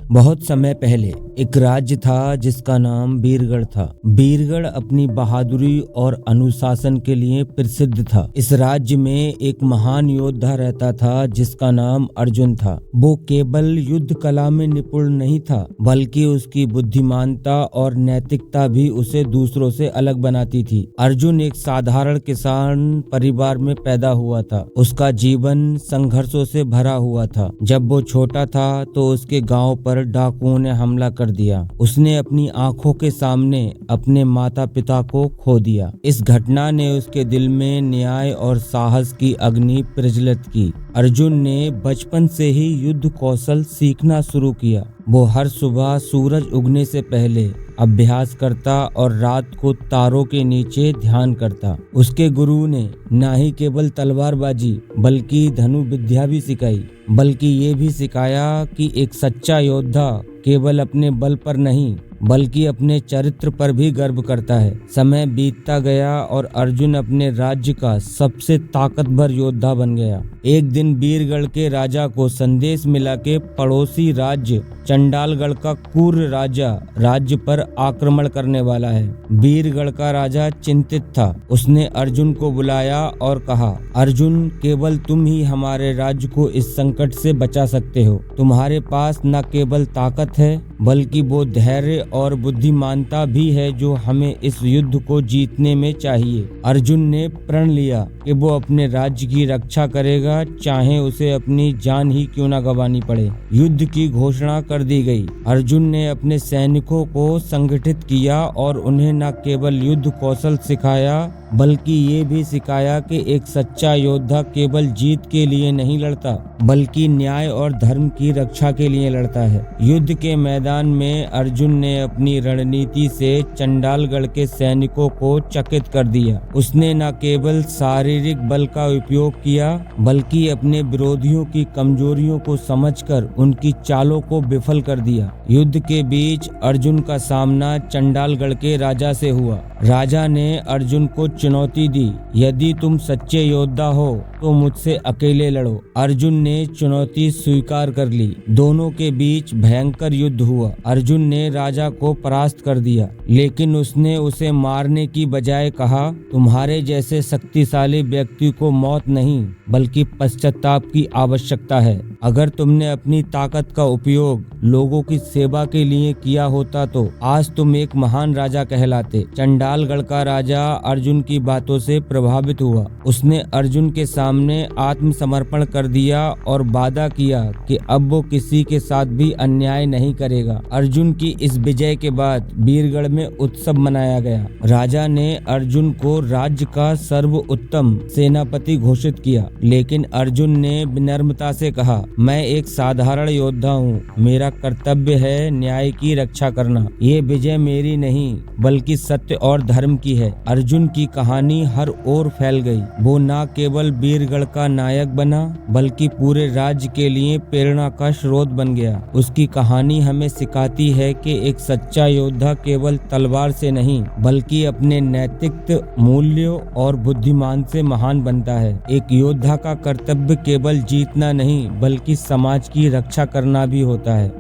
बहुत समय पहले एक राज्य था जिसका नाम बीरगढ़ था। बीरगढ़ अपनी बहादुरी और अनुशासन के लिए प्रसिद्ध था। इस राज्य में एक महान योद्धा रहता था जिसका नाम अर्जुन था। वो केवल युद्ध कला में निपुण नहीं था, बल्कि उसकी बुद्धिमानता और नैतिकता भी उसे दूसरों से अलग बनाती थी। अर्जुन एक साधारण किसान परिवार में पैदा हुआ था। उसका जीवन संघर्षों से भरा हुआ था। जब वो छोटा था तो उसके गांव पर डाकुओं ने हमला कर दिया। उसने अपनी आंखों के सामने अपने माता पिता को खो दिया। इस घटना ने उसके दिल में न्याय और साहस की अग्नि प्रज्वलित की। अर्जुन ने बचपन से ही युद्ध कौशल सीखना शुरू किया। वो हर सुबह सूरज उगने से पहले अभ्यास करता और रात को तारों के नीचे ध्यान करता। उसके गुरु ने न ही केवल तलवारबाजी बल्कि धनु विद्या भी सिखाई, बल्कि ये भी सिखाया कि एक सच्चा योद्धा केवल अपने बल पर नहीं बल्कि अपने चरित्र पर भी गर्व करता है। समय बीतता गया और अर्जुन अपने राज्य का सबसे ताकतवर योद्धा बन गया। एक दिन बीरगढ़ के राजा को संदेश मिला कि पड़ोसी राज्य चंडालगढ़ का क्रूर राजा राज्य पर आक्रमण करने वाला है। बीरगढ़ का राजा चिंतित था। उसने अर्जुन को बुलाया और कहा, अर्जुन, केवल तुम ही हमारे राज्य को इस संकट से बचा सकते हो। तुम्हारे पास न केवल ताकत है बल्कि वो धैर्य और बुद्धिमानता भी है जो हमें इस युद्ध को जीतने में चाहिए। अर्जुन ने प्रण लिया कि वो अपने राज्य की रक्षा करेगा, चाहे उसे अपनी जान ही क्यों न गंवानी पड़े। युद्ध की घोषणा कर दी गई। अर्जुन ने अपने सैनिकों को संगठित किया और उन्हें न केवल युद्ध कौशल सिखाया बल्कि ये भी सिखाया कि एक सच्चा योद्धा केवल जीत के लिए नहीं लड़ता बल्कि न्याय और धर्म की रक्षा के लिए लड़ता है। युद्ध के मैदान में अर्जुन ने अपनी रणनीति से चंडालगढ़ के सैनिकों को चकित कर दिया। उसने न केवल शारीरिक बल का उपयोग किया बल्कि अपने विरोधियों की कमजोरियों को समझकर उनकी चालों को विफल कर दिया। युद्ध के बीच अर्जुन का सामना चंडालगढ़ के राजा से हुआ। राजा ने अर्जुन को चुनौती दी, यदि तुम सच्चे योद्धा हो तो मुझसे अकेले लड़ो। अर्जुन ने चुनौती स्वीकार कर ली। दोनों के बीच भयंकर युद्ध हुआ। अर्जुन ने राजा को परास्त कर दिया, लेकिन उसने उसे मारने की बजाय कहा, तुम्हारे जैसे शक्तिशाली व्यक्ति को मौत नहीं बल्कि पश्चाताप की आवश्यकता है। अगर तुमने अपनी ताकत का उपयोग लोगों की सेवा के लिए किया होता तो आज तुम एक महान राजा कहलाते। चंडालगढ़ का राजा अर्जुन की बातों से प्रभावित हुआ। उसने अर्जुन के सामने आत्मसमर्पण कर दिया और वादा किया कि अब वो किसी के साथ भी अन्याय नहीं करेगा। अर्जुन की इस विजय के बाद बीरगढ़ में उत्सव मनाया गया। राजा ने अर्जुन को राज्य का सर्वोत्तम सेनापति घोषित किया, लेकिन अर्जुन ने विनम्रता से कहा, मैं एक साधारण योद्धा हूँ। मेरा कर्तव्य है न्याय की रक्षा करना। ये विजय मेरी नहीं बल्कि सत्य और धर्म की है। अर्जुन की कहानी हर ओर फैल गई। वो न केवल बीरगढ़ का नायक बना बल्कि पूरे राज्य के लिए प्रेरणा का स्रोत बन गया। उसकी कहानी हमें सिखाती है कि एक सच्चा योद्धा केवल तलवार से नहीं बल्कि अपने नैतिक मूल्यों और बुद्धिमान से महान बनता है। एक योद्धा का कर्तव्य केवल जीतना नहीं बल्कि समाज की रक्षा करना भी होता है।